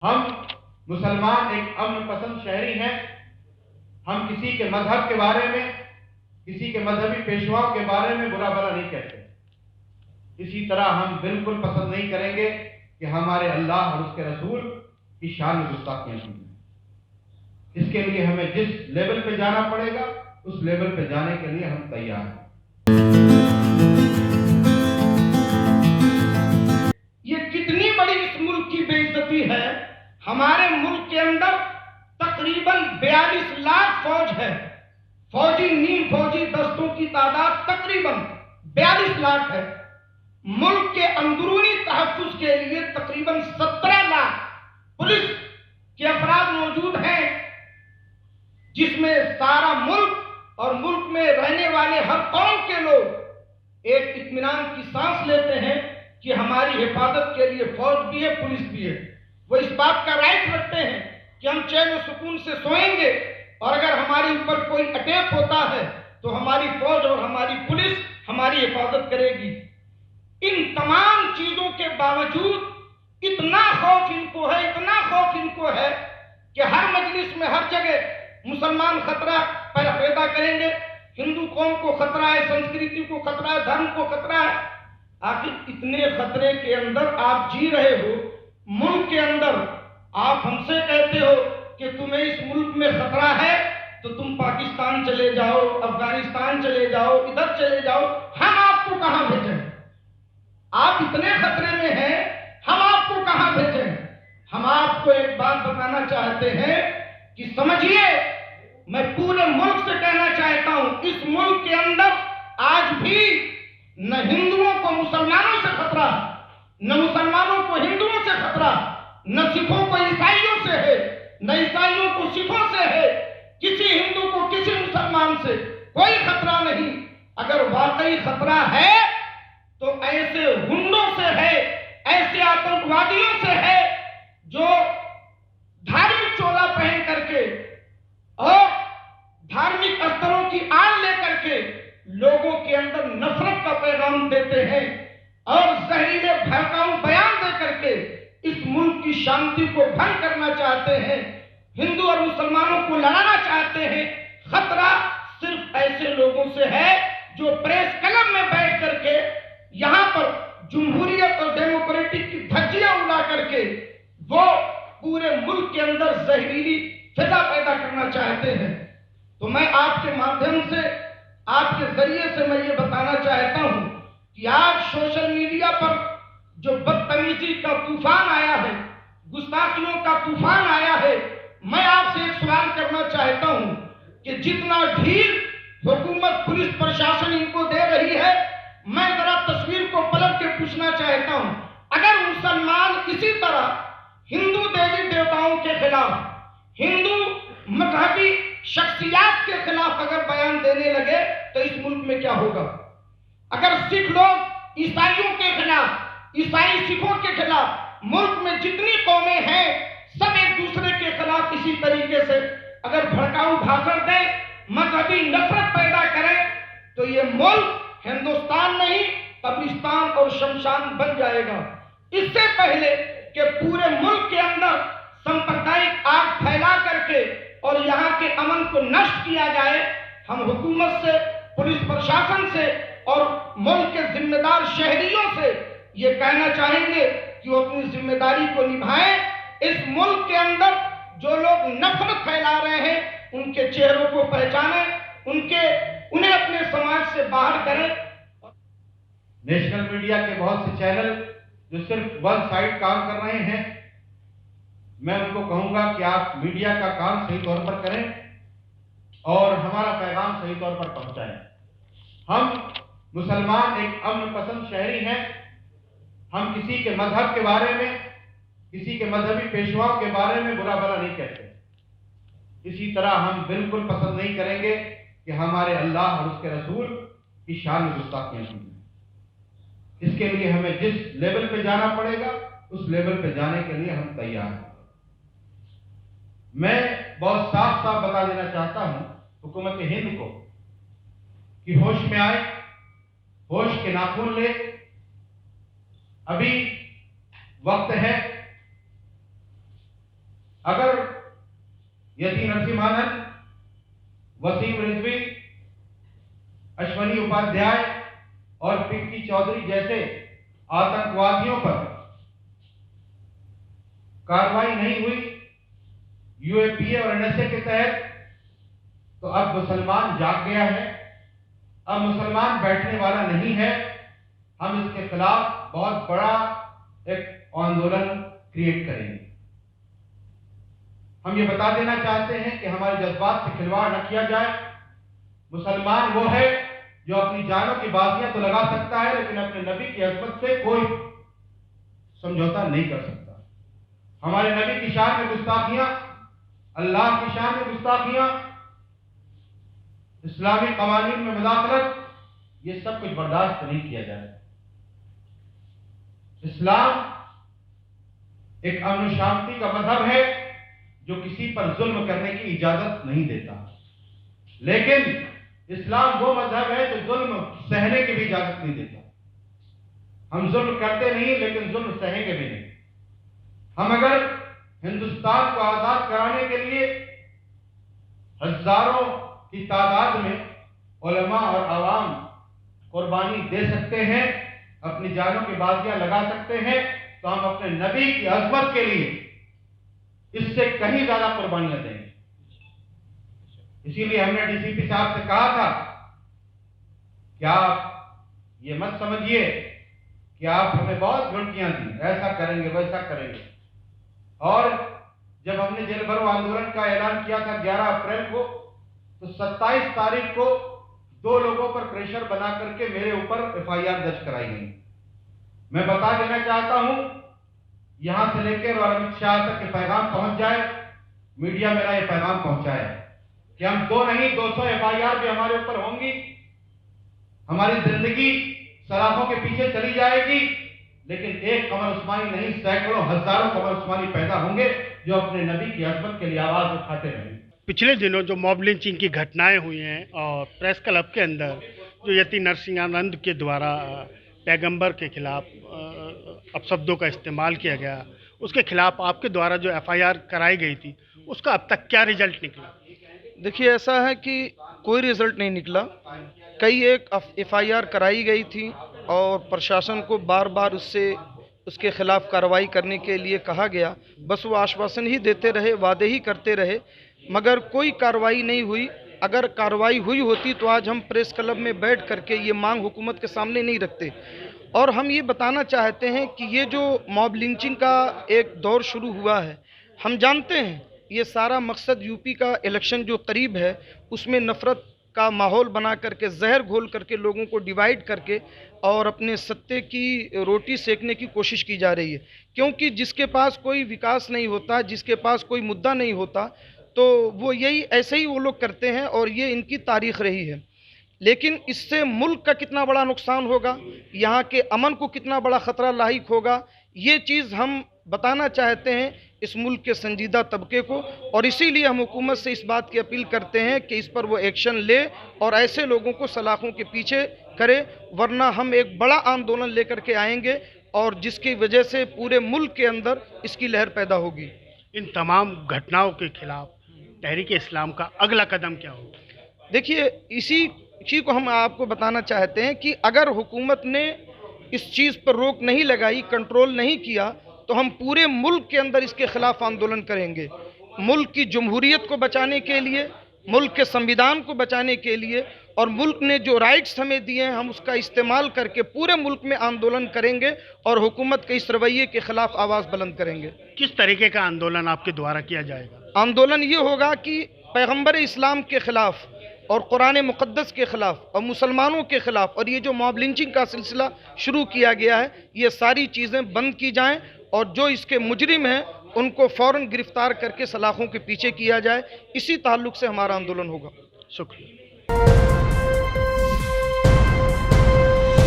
ہم مسلمان ایک امن پسند شہری ہیں۔ ہم کسی کے مذہب کے بارے میں، کسی کے مذہبی پیشواؤں کے بارے میں برا بھلا نہیں کہتے۔ اسی طرح ہم بالکل پسند نہیں کریں گے کہ ہمارے اللہ اور اس کے رسول کی شان میں گستاخیاں کی جائیں۔ اس کے لیے ہمیں جس لیول پہ جانا پڑے گا اس لیول پہ جانے کے لیے ہم تیار ہیں۔ یہ کتنی بڑی اس ملک کی بے عزتی ہے۔ ہمارے ملک کے اندر تقریباً 42 لاکھ فوج ہے۔ فوجی نیم فوجی دستوں کی تعداد تقریباً 42 لاکھ ہے۔ ملک کے اندرونی تحفظ کے لیے تقریباً 17 لاکھ پولیس کے افراد موجود ہیں، جس میں سارا ملک اور ملک میں رہنے والے ہر قوم کے لوگ ایک اطمینان کی سانس لیتے ہیں کہ ہماری حفاظت کے لیے فوج بھی ہے، پولیس بھی ہے۔ وہ اس بات کا رائٹ رکھتے ہیں کہ ہم چین و سکون سے سوئیں گے، اور اگر ہمارے اوپر کوئی اٹیک ہوتا ہے تو ہماری فوج اور ہماری پولیس ہماری حفاظت کرے گی۔ ان تمام چیزوں کے باوجود اتنا خوف ان کو ہے، اتنا خوف ان کو ہے کہ ہر مجلس میں ہر جگہ مسلمان خطرہ پیدا کریں گے، ہندو قوم کو خطرہ ہے، سنسکرتی کو خطرہ ہے، دھرم کو خطرہ ہے۔ آخر اتنے خطرے کے اندر آپ جی رہے ہو، ملک کے اندر آپ ہم سے کہتے ہو کہ تمہیں اس ملک میں خطرہ ہے تو تم پاکستان چلے جاؤ، افغانستان چلے جاؤ، ادھر چلے جاؤ، ہم آپ کو کہاں بھیجیں؟ آپ اتنے خطرے میں ہیں، ہم آپ کو کہاں بھیجیں؟ ہم آپ کو ایک بات بتانا چاہتے ہیں کہ سمجھیے، میں پورے ملک سے کہنا چاہتا ہوں، اس ملک کے اندر آج بھی نہ ہندوؤں کو مسلمانوں سے خطرہ، نہ مسلمانوں کو ہندوؤں سے خطرہ، نہ سکھوں کو عیسائیوں سے ہے، نہ عیسائیوں کو سکھوں سے ہے۔ کسی ہندو کو کسی مسلمان سے کوئی خطرہ نہیں۔ اگر واقعی خطرہ ہے تو ایسے ہنڈوں سے ہے، ایسے آتنکوادیوں سے ہے جو دھارمک چولا پہن کر کے اور دھارمک استروں کی آڑ لے کر کے لوگوں کے اندر نفرت کا پیغام دیتے ہیں اور زہریلے بھڑکاؤ بیان دے کر کے اس ملک کی شانتی کو بھنگ کرنا چاہتے ہیں، ہندو اور مسلمانوں کو لڑانا چاہتے ہیں۔ خطرہ صرف ایسے لوگوں سے ہے جو پریس کلب میں بیٹھ کر کے یہاں پر جمہوریت اور ڈیموکریٹک کی دھجیاں اڑا کر کے وہ پورے ملک کے اندر زہریلی فضا پیدا کرنا چاہتے ہیں۔ تو میں آپ کے مادھیم سے، آپ کے ذریعے سے میں یہ بتانا چاہتا ہوں کہ آج سوشل میڈیا پر جو بدتمیزی کا طوفان آیا ہے، گستاخیوں کا طوفان آیا ہے، میں آپ سے ایک سوال کرنا چاہتا ہوں کہ جتنا ڈھیل حکومت پولیس پرشاسن ان کو دے رہی ہے، میں ذرا تصویر کو پلٹ کے پوچھنا چاہتا ہوں، اگر مسلمان اسی طرح ہندو دیوی دیوتاؤں کے خلاف، ہندو مذہبی شخصیات کے خلاف اگر بیان دینے لگے تو اس ملک میں کیا ہوگا؟ اگر سکھ لوگ عیسائیوں کے خلاف، عیسائی سکھوں کے خلاف، ملک میں جتنی قومیں ہیں سب ایک دوسرے کے خلاف اسی طریقے سے اگر بھڑکاؤ بھاشن دیں، مذہبی نفرت پیدا کریں تو یہ ملک ہندوستان نہیں قبرستان اور شمشان بن جائے گا۔ اس سے پہلے کہ پورے ملک کے اندر سمپردائک آگ پھیلا کر کے اور یہاں کے امن کو نشٹ کیا جائے، ہم حکومت سے، پولیس پرشاسن سے اور ملک کے ذمہ دار شہریوں سے یہ کہنا چاہیں گے کہ وہ اپنی ذمہ داری کو نبھائیں۔ اس ملک کے اندر جو لوگ نفرت پھیلا رہے ہیں ان کے چہروں کو پہچانیں، انہیں اپنے سماج سے باہر کریں۔ نیشنل میڈیا کے بہت سے چینل جو صرف ون سائیڈ کام کر رہے ہیں، میں ان کو کہوں گا کہ آپ میڈیا کا کام صحیح طور پر کریں اور ہمارا پیغام صحیح طور پر پہنچائیں۔ ہم مسلمان ایک امن پسند شہری ہیں۔ ہم کسی کے مذہب کے بارے میں، کسی کے مذہبی پیشواؤں کے بارے میں برا بھلا نہیں کہتے۔ اسی طرح ہم بالکل پسند نہیں کریں گے کہ ہمارے اللہ اور اس کے رسول کی شان میں گستاخیاں کی جائیں۔ اس کے لیے ہمیں جس لیول پہ جانا پڑے گا اس لیول پہ جانے کے لیے ہم تیار ہیں۔ میں بہت صاف بتا دینا چاہتا ہوں حکومت ہند کو کہ ہوش میں آئے، ہوش کے ناخن لے، ابھی وقت ہے۔ अगर यति नरसिम्हानन, वसीम रिजवी, अश्वनी उपाध्याय और पिंकी चौधरी जैसे आतंकवादियों पर कार्रवाई नहीं हुई यूएपीए और एनएसए के तहत, तो अब मुसलमान जाग गया है, अब मुसलमान बैठने वाला नहीं है। हम इसके खिलाफ बहुत बड़ा एक आंदोलन क्रिएट करेंगे। हम ये बता देना चाहते हैं कि हमारे जज्बात से खिलवाड़ न किया जाए। मुसलमान वो है जो अपनी जानों की बाजियां तो लगा सकता है, लेकिन अपने नबी की अज़मत से कोई समझौता नहीं कर सकता। हमारे नबी की शान में गुस्ताखियां, अल्लाह की शान में गुस्ताखियां, इस्लामी कवानीन में मुदाखलत, ये सब कुछ बर्दाश्त नहीं किया जाए। इस्लाम एक अमन शांति का मजहब है जो किसी पर जुल्म करने की इजाजत नहीं देता, लेकिन इस्लाम वो मजहब है जो जुल्म सहने की भी इजाजत नहीं देता। हम जुल्म करते नहीं, लेकिन जुल्म सहेंगे भी नहीं। हम अगर हिंदुस्तान को आजाद कराने के लिए हजारों की तादाद में उलमा और आवाम कुर्बानी दे सकते हैं, अपनी जानों की बाजियां लगा सकते हैं, तो हम अपने नबी की अज़मत के लिए इससे कहीं ज्यादा कुर्बानियां देंगे। इसीलिए हमने डीसीपी साहब से कहा था कि आप ये मत समझिए कि आप हमें बहुत धमकियां दी, ऐसा करेंगे वैसा करेंगे। और जब हमने जेल भरो आंदोलन का ऐलान किया था 11 अप्रैल को, तो 27 तारीख को 2 लोगों पर प्रेशर बना करके मेरे ऊपर एफआईआर दर्ज कराई गई। मैं बता देना चाहता हूं, यहां से लेकर और अमित शाह तक ये पैगाम पहुंच जाए, मीडिया मेरा ये पैगाम पहुंचाए कि हम 2 नहीं 200 एफआईआर भी हमारे ऊपर होंगी। हमारी जिंदगी सलाखों के पीछे चली जाएगी, लेकिन एक कमर उस्मानी नहीं, सैकड़ों हजारों कमर उस्मानी पैदा होंगे जो अपने नबी की अज़मत के लिए आवाज उठाते रहेंगे। पिछले दिनों जो मॉब लिंचिंग की घटनाएं हुई हैं और प्रेस क्लब के अंदर जो यति नरसिम्हानंद के द्वारा पैगंबर के खिलाफ अपशब्दों का इस्तेमाल किया गया, उसके खिलाफ आपके द्वारा जो एफआईआर कराई गई थी, उसका अब तक क्या रिजल्ट निकला? देखिए, ऐसा है कि कोई रिजल्ट नहीं निकला। कई एक एफआईआर कराई गई थी और प्रशासन को बार बार उसके खिलाफ कार्रवाई करने के लिए कहा गया, बस वो आश्वासन ही देते रहे, वादे ही करते रहे, मगर कोई कार्रवाई नहीं हुई। अगर कार्रवाई हुई होती तो आज हम प्रेस क्लब में बैठ करके ये मांग हुकूमत के सामने नहीं रखते। और हम ये बताना चाहते हैं कि ये जो मॉब लिंचिंग का एक दौर शुरू हुआ है, हम जानते हैं ये सारा मकसद यूपी का इलेक्शन जो करीब है उसमें नफ़रत का माहौल बना करके, जहर घोल करके, लोगों को डिवाइड करके और अपने सत्ते की रोटी सेकने की कोशिश की जा रही है। क्योंकि जिसके पास कोई विकास नहीं होता, जिसके पास कोई मुद्दा नहीं होता, तो वो यही ऐसे ही वो लोग करते हैं और ये इनकी तारीख रही है। लेकिन इससे मुल्क का कितना बड़ा नुकसान होगा, यहाँ के अमन को कितना बड़ा ख़तरा लाहिक होगा, ये चीज़ हम बताना चाहते हैं इस मुल्क के संजीदा तबके को। और इसीलिए हम हुकूमत से इस बात की अपील करते हैं कि इस पर वो एक्शन ले और ऐसे लोगों को सलाखों के पीछे करे, वरना हम एक बड़ा आंदोलन लेकर के आएंगे और जिसकी वजह से पूरे मुल्क के अंदर इसकी लहर पैदा होगी। इन तमाम घटनाओं के खिलाफ तहरीक इस्लाम का अगला कदम क्या होगा? देखिए, इसी को हम आपको बताना चाहते हैं कि अगर हुकूमत ने इस चीज़ पर रोक नहीं लगाई, कंट्रोल नहीं किया, तो हम पूरे मुल्क के अंदर इसके खिलाफ आंदोलन करेंगे। मुल्क की जमहूरियत को बचाने के लिए, मुल्क के संविधान को बचाने के लिए और मुल्क ने जो राइट्स हमें दिए हैं, हम उसका इस्तेमाल करके पूरे मुल्क में आंदोलन करेंगे और हुकूमत के इस रवैये के खिलाफ आवाज़ बुलंद करेंगे। किस तरीके का आंदोलन आपके द्वारा किया जाएगा? आंदोलन ये होगा कि पैगंबर इस्लाम के खिलाफ और कुरान मुक़द्दस के खिलाफ और मुसलमानों के खिलाफ और ये जो मॉब लिंचिंग का सिलसिला शुरू किया गया है, ये सारी चीज़ें बंद की जाएं और जो इसके मुजरिम हैं उनको फ़ौरन गिरफ्तार करके सलाखों के पीछे किया जाए। इसी ताल्लुक़ से हमारा आंदोलन होगा। शुक्रिया।